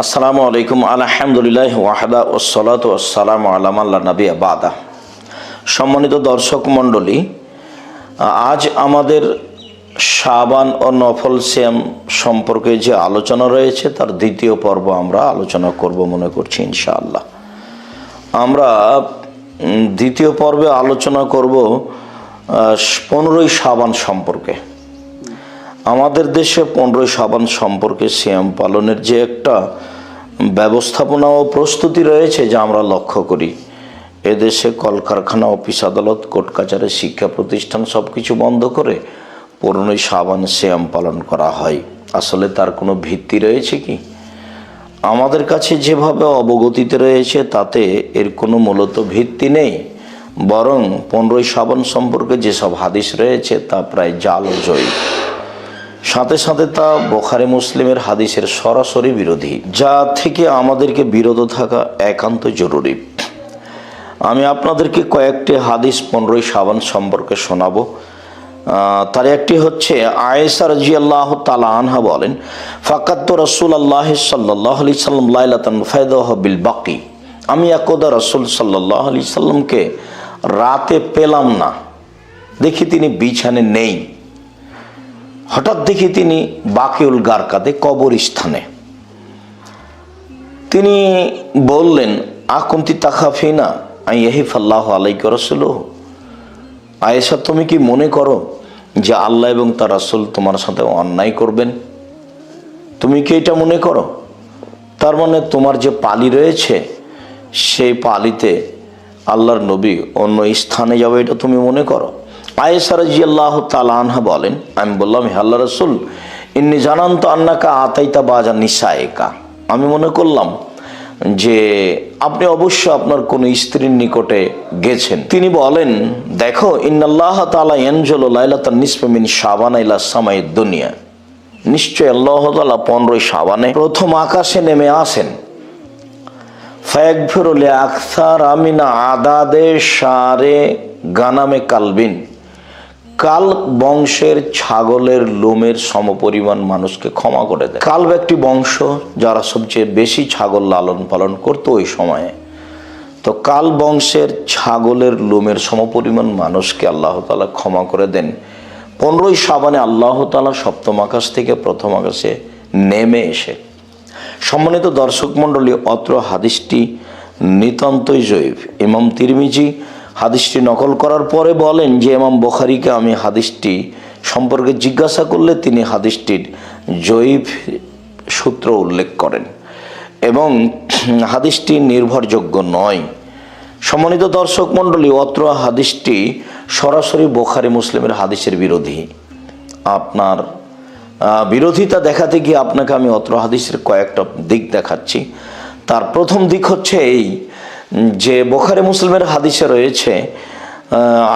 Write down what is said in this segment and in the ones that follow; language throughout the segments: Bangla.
আসসালামু আলাইকুম আলহামদুলিল্লাহ ওয়াহদা ওয়াসসালাতু ওয়াসসালামু আলা মান লা নাবিয়্যা বাদা। সম্মানিত দর্শক মণ্ডলী, আজ আমাদের শাবান ও নফল সিয়াম সম্পর্কে যে আলোচনা রয়েছে তার দ্বিতীয় পর্ব আমরা আলোচনা করব মনে করছি ইনশাআল্লাহ। আমরা দ্বিতীয় পর্বে আলোচনা করব 15ই শাবান সম্পর্কে। আমাদের দেশে 15ই শাবান সম্পর্কে সিয়াম পালনের যে একটা ব্যবস্থাপনা ও প্রস্তুতি রয়েছে যা আমরা লক্ষ্য করি। এদেশে কলকারখানা, অফিস আদালত, কোর্ট কাছারি, শিক্ষা প্রতিষ্ঠান সব কিছু বন্ধ করে 15ই শাবান সিয়াম পালন করা হয়। আসলে তার কোনো ভিত্তি রয়েছে কি? আমাদের কাছে যেভাবে অবগতিতে রয়েছে তাতে এর কোনো মূলত ভিত্তি নেই, বরং 15ই শাবান সম্পর্কে যেসব হাদিস রয়েছে তা প্রায় জাল ও জয়ী। সাথে সাথে তা বুখারী মুসলিমের হাদিসের সরাসরি বিরোধী, যা থেকে আমাদেরকে বিরত থাকা একান্ত জরুরি। আমি আপনাদেরকে কয়েকটি হাদিস 15ই শাবান সম্পর্কে শোনাবো। তার একটি হচ্ছে আয়েশা রাদিয়াল্লাহু তাআলা আনহা বলেন, ফাকাতু রাসূলুল্লাহ সাল্লাল্লাহু আলাইহি সাল্লাম লাইলাতান ফায়দাহু বিল বাকি। আমি একদা রাসূল সাল্লাল্লাহু আলাইহি সাল্লামকে রাতে পেলাম না, দেখি তিনি বিছানে নেই। হঠাৎ দেখি তিনি বাকিউল গারকাদে, কবরস্থানে। তিনি বললেন, আকুনতি তাখাফিনা আইয়াহিফাল্লাহু আলাইকা রাসূলুহু। আয়েশা, তুমি কি মনে করো যে আল্লাহ এবং তার রাসূল তোমার সাথে অন্যায় করবেন? তুমি কি এটা মনে করো? তার মানে তোমার যে পালি রয়েছে সেই পালিতে আল্লাহর নবী অন্য স্থানে যাবে, এটা তুমি মনে করো? আয়েশা রাদিয়াল্লাহু তাআলা আনহা বলেন, আমি বললাম, হে আল্লাহর রাসূল, ইন্নী জানান্তু আন্নাকা আতাইতা বাজা নিসাইকা। আমি মনে করলাম যে আপনি অবশ্য আপনার কোন স্ত্রীর নিকটে গেছেন। তিনি বলেন, দেখো, ইন্নাল্লাহ তাআলা ইয়ানজুলু লাইলাতান নিসফি মিন শাবান ইলা সামাইদ দুনিয়া। নিশ্চয় আল্লাহ তাআলা 15ই শাবানে প্রথম আকাশে নেমে আসেন। ফায়াগফিরু লি আকসারা মিন আদাদে শারে গানামে কালবিন। কাল বংশের ছাগলের লোমের সমপরিমাণ মানুষকে ক্ষমা করে দেয়। কালব একটি বংশ যারা সবচেয়ে বেশি ছাগল লালন পালন করতো ওই সময়ে। তো কাল বংশের ছাগলের লোমের সমপরিমাণ মানুষকে আল্লাহ তাআলা ক্ষমা করে দেন 15ই শাবানে আল্লাহ তাআলা সপ্তম আকাশ থেকে প্রথম আকাশে নেমে এসে। সম্মানিত দর্শক মণ্ডলী, অত্র হাদিসটি নিতান্তই জয়ীফ। ইমাম তিরমিজি হাদিসটি নকল করার পরে বলেন যে ইমাম বুখারীকে আমি হাদিসটি সম্পর্কে জিজ্ঞাসা করলে তিনি হাদিসটির জয়ীফ সূত্র উল্লেখ করেন এবং হাদিসটি নির্ভরযোগ্য নয়। সম্মানিত দর্শক মণ্ডলী, অত্র হাদিসটি সরাসরি বুখারী মুসলিমের হাদিসের বিরোধী। আপনার বিরোধিতা দেখাতে গিয়ে আপনাকে আমি অত্র হাদিসের কয়েকটা দিক দেখাচ্ছি। তার প্রথম দিক হচ্ছে এই যে বুখারী মুসলিমের হাদিসে রয়েছে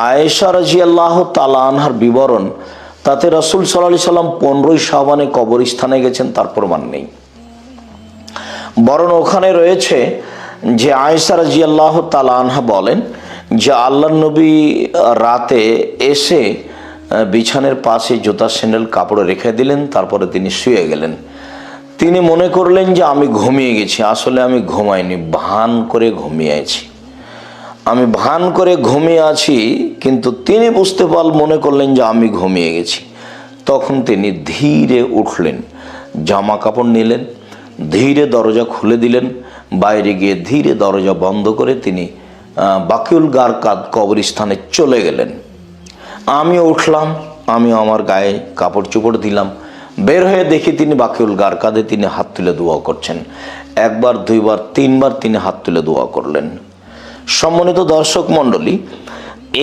আয়েশা রাদিয়াল্লাহু তাআলা আনহার বিবরণ, তাতে রাসূল সাল্লাল্লাহু আলাইহি সাল্লাম 15ই শাবানে কবরস্থানে গেছেন তার প্রমাণ নেই। বরং ওখানে রয়েছে যে আয়েশা রাদিয়াল্লাহু তাআলা আনহা বলেন যে আল্লাহর নবী রাতে এসে বিছানার পাশে জুতা স্যান্ডেল কাপড়ে রেখে দিলেন, তারপরে তিনি শুয়ে গেলেন। তিনি মনে করলেন যে আমি ঘুমিয়ে গেছি। আসলে আমি ঘুমাইনি, ভান করে ঘুমিয়ে আছি। আমি ভান করে ঘুমিয়ে আছি, কিন্তু তিনি মনে করলেন যে আমি ঘুমিয়ে গেছি। তখন তিনি ধীরে উঠলেন, জামা কাপড় নিলেন, ধীরে দরজা খুলে দিলেন, বাইরে গিয়ে ধীরে দরজা বন্ধ করে তিনি বাকিউল গারকাদ কবরস্থানে চলে গেলেন। আমি উঠলাম, আমি আমার গায়ে কাপড় চোপড় দিলাম, বের হয়ে দেখি তিনি বাকিউল গারকাদে তিনি হাত তুলে দোয়া করছেন। একবার, দুইবার, তিনবার তিনি হাত তুলে দোয়া করলেন। সম্মানিত দর্শক মণ্ডলী,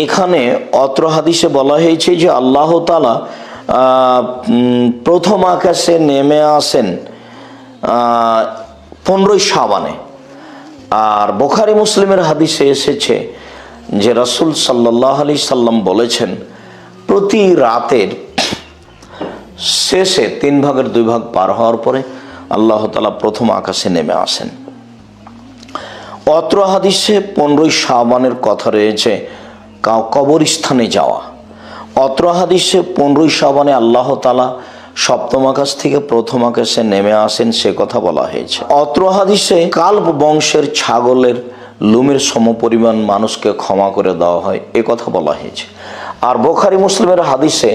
এখানে অত্র হাদিসে বলা হয়েছে যে আল্লাহ তাআলা প্রথম আকাশে নেমে আসেন 15ই শাবানে। আর বুখারী মুসলিমের হাদিসে এসেছে যে রাসূল সাল্লাল্লাহু আলাইহি সাল্লাম বলেছেন, প্রতি রাতের শেষে 3 ভাগের 2 ভাগ পার হওয়ার পরে আল্লাহ তাআলা প্রথম আকাশে নেমে আসেন। অত্র হাদিসে 15ই শাবানের কথা রয়েছে কবরস্থানে যাওয়া। অত্র হাদিসে 15ই শাবানে আল্লাহ তাআলা সপ্তম আকাশ থেকে প্রথম আকাশে নেমে আসেন সে কথা বলা হয়েছে। অত্র হাদিসে কাল্প বংশের ছাগলের লুমের সমপরিমাণ মানুষকে ক্ষমা করে দেওয়া হয় এ কথা বলা হয়েছে। আর বুখারী মুসলিমের হাদিসে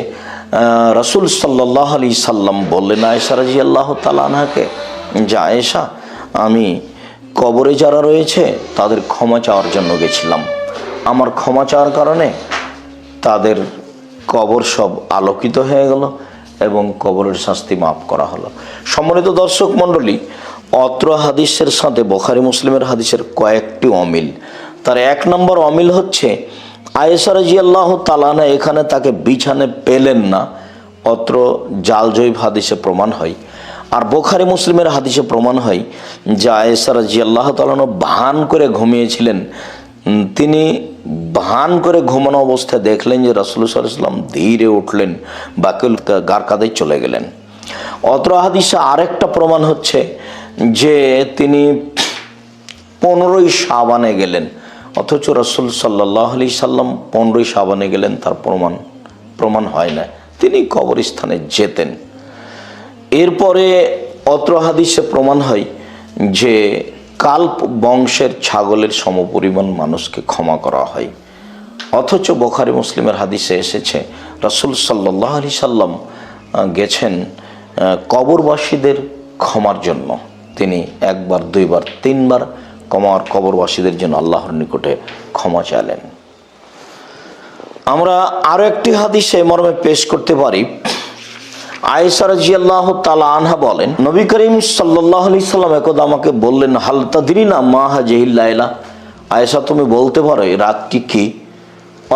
রাসূল সাল্লাল্লাহু আলাইহি সাল্লাম বললেন আয়েশা রাদিয়াল্লাহু তাআলা আনহাকে, যে আয়েশা, আমি কবরে যারা রয়েছে তাদের ক্ষমা চাওয়ার জন্য গেছিলাম, আমার ক্ষমা চাওয়ার কারণে তাদের কবর সব আলোকিত হয়ে গেল এবং কবরের শাস্তি মাফ করা হলো। সম্মানিত দর্শক মণ্ডলী, অত্র হাদিসের সাথে বুখারী মুসলিমের হাদিসের কয়েকটি অমিল। তার এক নম্বর অমিল হচ্ছে আয়েশা রাদিয়াল্লাহু তাআলা আনহা এখানে তাকে বিছানে পেলেন না, অত্র জালজয়ীব হাদিসে প্রমাণ হয়। আর বুখারী মুসলিমের হাদিসে প্রমাণ হয় যে আয়েশা রাদিয়াল্লাহু তাআলা আনহা ভান করে ঘুমিয়েছিলেন। তিনি ভান করে ঘুমানো অবস্থায় দেখলেন যে রাসূলুল্লাহ সাল্লাল্লাহু আলাইহি ওয়াসাল্লাম ধীরে উঠলেন, বাকিল গার কাঁধে চলে গেলেন। অত্র হাদিসে আরেকটা প্রমাণ হচ্ছে যে তিনি 15ই শাবানে গেলেন, অথচ রাসূল সাল্লাল্লাহু আলাইহি সাল্লাম 15ই শাবানে গেলেন তার প্রমাণ হয় না, তিনি কবরস্থানে যেতেন। এরপরে অত্র হাদিসে প্রমাণ হয় যে কাল্প বংশের ছাগলের সমপরিমাণ মানুষকে ক্ষমা করা হয়, অথচ বুখারী মুসলিমের হাদিসে এসেছে রাসূল সাল্লাল্লাহু আলাইহি সাল্লাম গেছেন কবরবাসীদের ক্ষমার জন্য। তিনি একবার, দুইবার, তিনবার কবরবাসীদের জন্য আল্লাহর নিকটে ক্ষমা চাইলেন। আমরা আরো একটি হাদিসে মর্মে পেশ করতে পারি। আয়েশা রাদিয়াল্লাহু তাআলা আনহা বলেন, নবী করিম সাল্লাল্লাহু আলাইহি সাল্লাম একদা আমাকে বললেন, হাল তাদরিনা মা হাযিহিল লাইলা, আয়েশা তুমি বলতে পারো এই রাতটি কি,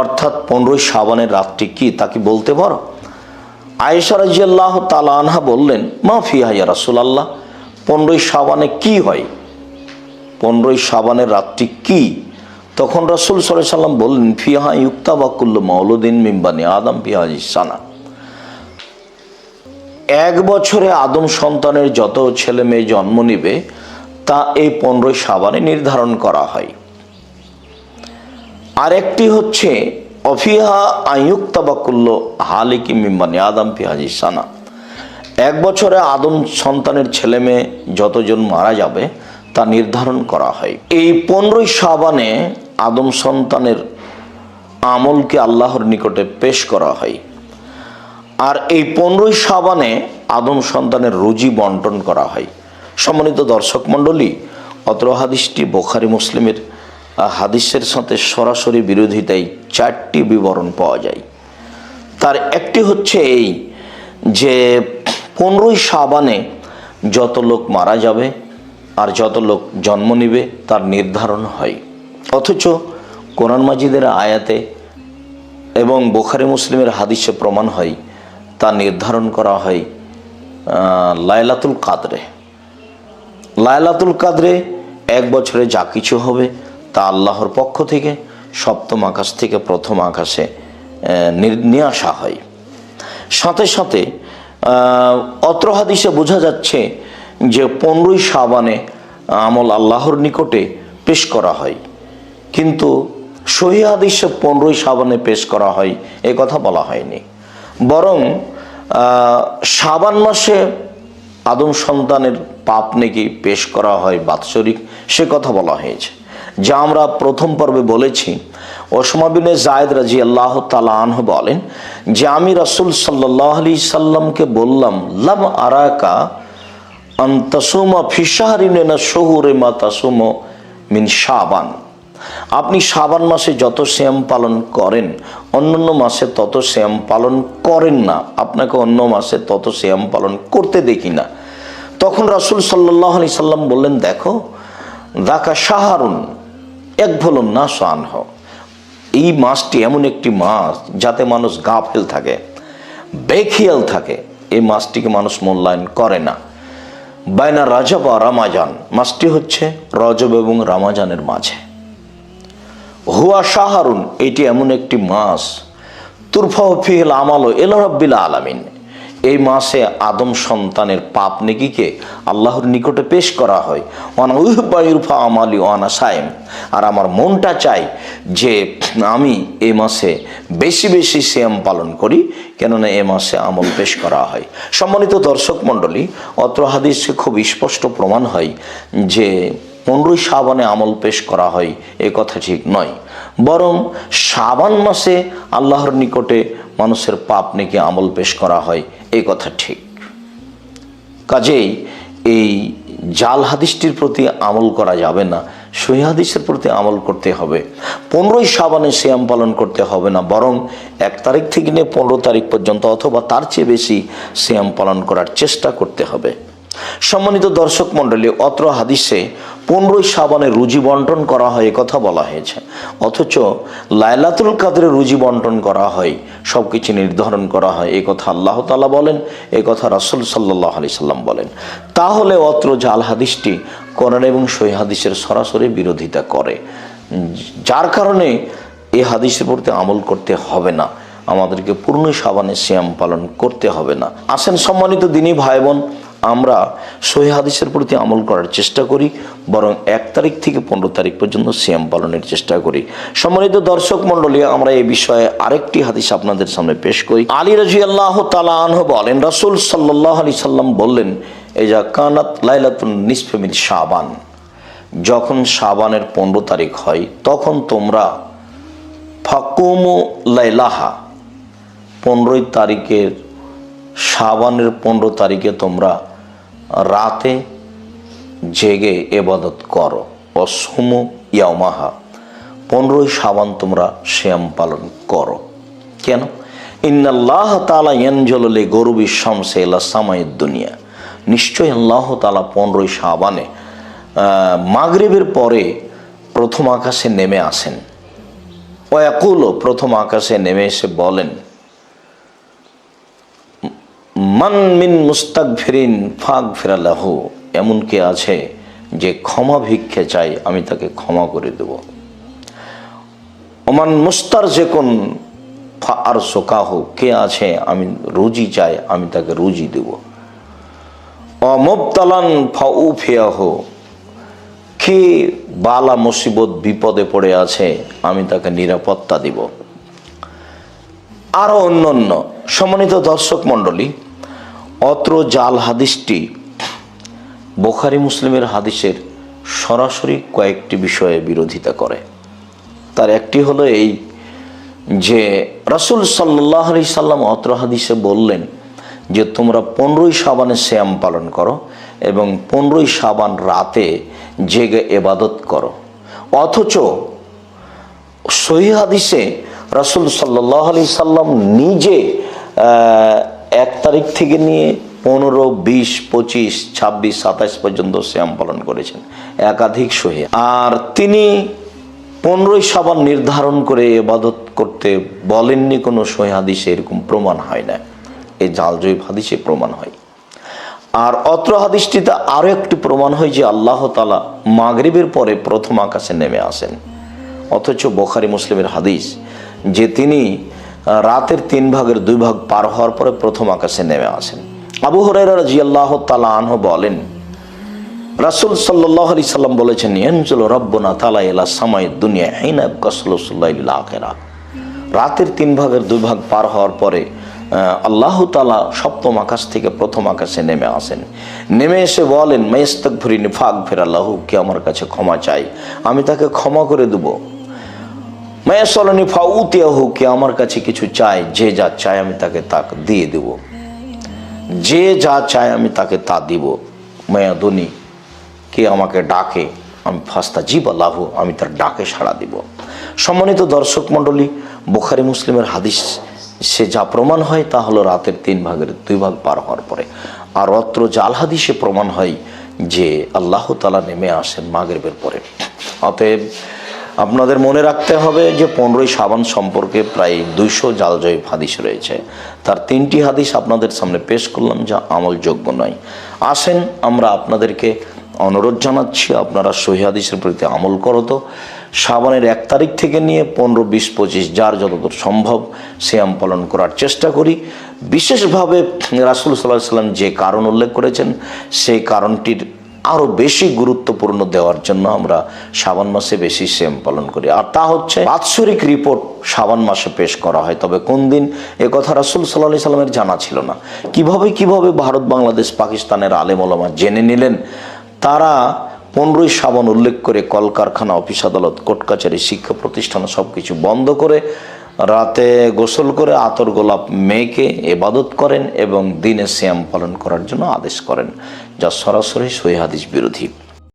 অর্থাৎ 15ই শাবানের রাতটি কি, তা কি বলতে পারো? আয়েশা রাদিয়াল্লাহু তাআলা আনহা বললেন, মা ফিহা ইয়া রাসূলুল্লাহ, 15ই শাবানে কি হয়, 15ই শাবানের রাতটি কি? তখন রাসূল সাল্লাল্লাহু আলাইহি সাল্লাম বললেন, ফিহা ইউক্তাবা কুল্লু মাউলুদিন মিন বানি আদম ফি হাযিহিস সানা, এক বছরে আদম সন্তানের যত ছেলে মেয়ে জন্ম নিবে তা এই 15ই শাবানে নির্ধারণ করা হয়। আরেকটি হচ্ছে অফিহা আয়ুক্তাবা কুল্লু হালিকি মিন বানি আদম ফি হাযিহিস সানা, এক বছরে আদম সন্তানের ছেলে মেয়ে যতজন মারা যাবে তা নির্ধারণ করা হয়। এই 15ই শাবানে আদম সন্তানের আমলকে আল্লাহর নিকটে পেশ করা হয়। আর এই 15ই শাবানে আদম সন্তানের রুজি বন্টন করা হয়। সম্মানিত দর্শক মণ্ডলী, অত্র হাদিসটি বুখারী মুসলিমের হাদিসের সাথে সরাসরি বিরোধিতায় 4টি বিবরণ পাওয়া যায়। তার একটি হচ্ছে এই যে 15ই শাবানে যত লোক মারা যাবে আর যত লোক জন্ম নিবে তার নির্ধারণ হয়, অথচ কোরআন মাজিদের আয়াতে এবং বুখারী মুসলিমের হাদিসে প্রমাণ হয় তা নির্ধারণ করা হয় লাইলাতুল কাদরে। লাইলাতুল কাদরে এক বছরে যা কিছু হবে তা আল্লাহর পক্ষ থেকে সপ্তম আকাশ থেকে প্রথম আকাশে নিয়ে আসা হয়। সাথে সাথে অত্র হাদিসে বোঝা যাচ্ছে যে 15ই শাবানে আমল আল্লাহর নিকটে পেশ করা হয়, কিন্তু সহিহ হাদিসে 15ই শাবানে পেশ করা হয় এ কথা বলা হয়নি, বরং শাবান মাসে আদম সন্তানের পাপ নেকি পেশ করা হয় বাৎসরিক, সে কথা বলা হয়েছে। যা আমরা প্রথম পর্বে বলেছি। ওসমা বিনে যায়েদ রাদিয়াল্লাহু তাআলা আনহু বলেন যে আমি রাসূল সাল্লাল্লাহু আলাইহি সাল্লামকে বললাম, লাম আরাকা আন তাসুমা ফি শাহরিন মিন আশ-শুহুরি মা তাসুমু মিন শাবান, আপনি শাবান মাসে যত সিয়াম পালন করেন অন্যান্য মাসে তত সিয়াম পালন করেন না, আপনাকে অন্য মাসে তত সিয়াম পালন করতে দেখি না। তখন রাসূল সাল্লাল্লাহু আলাইহি সাল্লাম বললেন, দেখো যাকা শাহরুন ইয়াগফুলুন নাসু আনহু, এই মাসটি এমন একটি মাস যাতে মানুষ গাফেল থাকে, বেখিয়াল থাকে, এই মাসটিকে মানুষ মূল্যায়ন করে না। বাইনা রজব আর রমাজান, মাসটি হচ্ছে রজব এবং রমাজানের মাঝে। হুয়া শাহরুন, এটি এমন একটি মাস তুরফাউ ফিহিল আমালু ইলা রাব্বিল আলামিন, এই মাসে আদম সন্তানের পাপ নেকিকে আল্লাহর নিকটে পেশ করা হয়। আমালি ওয়ানা সায়েম, আর আমার মনটা চাই যে আমি এই মাসে বেশি বেশি সিয়াম পালন করি, কেননা এ মাসে আমল পেশ করা হয়। সম্মানিত দর্শক মণ্ডলী, অত্র হাদিসে খুব স্পষ্ট প্রমাণ হয় যে 15ই শাবানে আমল পেশ করা হয় এ কথা ঠিক নয়, বরং শাবান মাসে আল্লাহর নিকটে মানুষের পাপ নেকি আমল পেশ করা হয় এই কথা ঠিক। কাজেই এই জাল হাদিসটির প্রতি আমল করা যাবে না, সহিহ হাদিসের প্রতি আমল করতে হবে। 15ই শাবানে সিয়াম পালন করতে হবে না, বরং 1 তারিখ থেকে নিয়ে 15 তারিখ পর্যন্ত অথবা তার চেয়ে বেশি সিয়াম পালন করার চেষ্টা করতে হবে। সম্মানিত দর্শক মণ্ডলী, অত্র হাদিসে 15ই শাবানে রুজি বন্টন করা হয় এ কথা বলা হয়েছে, অথচ লাইলাতুল কাদরে রুজি বন্টন করা হয়, সব কিছু নির্ধারণ করা হয় এই কথা আল্লাহ তাআলা বলেন, এই কথা রাসূল সাল্লাল্লাহু আলাইহি সাল্লাম বলেন। তাহলে অত্র জাল হাদিসটি কোরআন এবং সহিহ হাদিসের সরাসরি বিরোধিতা করে, যার কারণে এই হাদিসের প্রতি আমল করতে হবে না, আমাদেরকে 15ই শাবানে সিয়াম পালন করতে হবে না। আসেন সম্মানিত দিনী ভাই বোন, আমরা সহিহ হাদিসের প্রতি আমল করার চেষ্টা করি, বরং 1 তারিখ থেকে 15 তারিখ পর্যন্ত সিয়াম পালনের চেষ্টা করি। সম্মানিত দর্শক মণ্ডলী, আমরা এই বিষয়ে আরেকটি হাদিস আপনাদের সামনে পেশ করি। আলী রাদিয়াল্লাহু তাআলা আনহু বলেন, রাসূল সাল্লাল্লাহু আলাইহি সাল্লাম বললেন, ইজা কানাত লাইলাতুন নিসফি মিন শাবান, যখন শাবানের 15 তারিখ হয় তখন তোমরা ফাকুমু লাইলাহা, 15 তারিখের শাবানের 15 তারিখে তোমরা রাতে জেগে ইবাদত করো। অসমু ইয়ামাহা, 15ই শাবান তোমরা সিয়াম পালন করো। কেন? ইন্নাল্লাহ তাআলা ইয়ানজুলু লিগরুবি শামসি ইলা সামাইদ দুনিয়া, নিশ্চয়ই আল্লাহ তাআলা 15ই শাবানে মাগরিবের পরে প্রথম আকাশে নেমে আসেন। ওয়াকুলু, প্রথম আকাশে নেমে এসে বলেন, মান মিন মুস্তাগফিরিন ফাগফির লাহু, এমন কে আছে যে ক্ষমা ভিক্ষে চাই, আমি তাকে ক্ষমা করে দেব। ওমান মুস্তারজিকুন ফাআরযুকাহু, কে আছে আমি রুজি চাই, আমি তাকে রুজি দেব। অমুবতালান ফাউফিয়াহু, কে বালা মুসিবত বিপদে পড়ে আছে, আমি তাকে নিরাপত্তা দিব। আরো অন্যান্য। সম্মানিত দর্শক মণ্ডলী, অত্র জাল হাদিসটি বুখারী মুসলিমের হাদিসের সরাসরি কয়েকটি বিষয়ে বিরোধিতা করে। তার একটি হলো এই যে রাসূল সাল্লাল্লাহু আলাইহি সাল্লাম অত্র হাদিসে বললেন যে তোমরা 15ই শাবানে সিয়াম পালন করো এবং 15ই শাবান রাতে জেগে ইবাদত করো, অথচ সহিহ হাদিসে রাসূল সাল্লাল্লাহু আলাইহি সাল্লাম নিজে 1 তারিখ থেকে নিয়ে 15, 20, 25, 26, 27 পর্যন্ত সিয়াম পালন করেছেন, একাধিক সহিহ। আর তিনি 15ই শাবান নির্ধারণ করে ইবাদত করতে বলেননি, কোনো সহিহ হাদিসে এরকম প্রমাণ হয় না, এই জালজয়ী হাদিসে প্রমাণ হয়। আর অত্র হাদিসটিতে আরো একটি প্রমাণ হয় যে আল্লাহ তাআলা মাগরিবের পরে প্রথম আকাশে নেমে আসেন, অথচ বুখারী মুসলিমের হাদিস যে তিনি রাতের 3 ভাগের 2 ভাগ পার হওয়ার পরে প্রথম আকাশে নেমে আসেন। আবু হুরায়রা রাদিয়াল্লাহু তাআলা আনহু বলেন, রাসূল সাল্লাল্লাহু আলাইহি সাল্লাম বলেছেন, ইয়ানজুলু রাব্বুনা তাআলা ইলা সামাইদ দুনিয়া হিনা কাসলুসুল্লাহ লিল আখিরা, রাতের 3 ভাগের 2 ভাগ পার হওয়ার পরে আল্লাহ তাআলা সপ্তম আকাশ থেকে প্রথম আকাশে নেমে আসেন। নেমে এসে বলেন, মাইস্তাগফিরিনি ফাগফির লাহু, কে আমার কাছে ক্ষমা চাই, আমি তাকে ক্ষমা করে দেব। মায়াসলনি ফাউতিয়াহু, কে আমার কাছে কিছু চায়, যে যা চায় আমি তাকে তা দিয়ে দেব, যে যা চায় আমি তাকে তা দিব। মায়াদুনি, কে আমাকে ডাকে, আমি ফাস্তাজিব লাহু, আমি তার ডাকে সাড়া দিব। সম্মানিত দর্শক মণ্ডলী, বুখারী মুসলিমের হাদিস সে যা প্রমাণ হয় তা হলো রাতের 3 ভাগের 2 ভাগ পার হওয়ার পরে। আর অত্র জাল হাদিসে প্রমাণ হয় যে আল্লাহ তাআলা নেমে আসেন মাগরিবের পরে। অতএব আপনাদের মনে রাখতে হবে যে 15ই শাবান সম্পর্কে প্রায় 200 জালজয়ী হাদিস রয়েছে। তার 3টি হাদিস আপনাদের সামনে পেশ করলাম যা আমলযোগ্য নয়। আসেন আমরা আপনাদেরকে অনুরোধ জানাচ্ছি, আপনারা সহিহ হাদিসের প্রতি আমল করো। তো শাবানের 1 তারিখ থেকে নিয়ে 15, 20, 25 যার যতদূর সম্ভব সিয়াম পালন করার চেষ্টা করি। বিশেষভাবে রাসূল সাল্লাল্লাহু আলাইহি সাল্লাম যে কারণ উল্লেখ করেছেন সেই কারণটির আরও বেশি গুরুত্বপূর্ণ দেওয়ার জন্য আমরা শাবান মাসে বেশি সিয়াম পালন করি। আর তা হচ্ছে বাৎসরিক রিপোর্ট শাবান মাসে পেশ করা হয়। তবে কোন দিন এ কথা রাসূল সাল্লাল্লাহু আলাইহি সাল্লামের জানা ছিল না। কিভাবে ভারত, বাংলাদেশ, পাকিস্তানের আলেম ওলামা জেনে নিলেন? তারা 15ই শাবান উল্লেখ করে কলকারখানা, অফিস আদালত, কোর্ট কাছারি, শিক্ষা প্রতিষ্ঠান সব কিছু বন্ধ করে রাতে গোসল করে আতর গোলাপ মেয়েকে ইবাদত করেন এবং দিনে সিয়াম পালন করার জন্য আদেশ করেন, যা সরাসরি সহিহ হাদিস বিরোধী।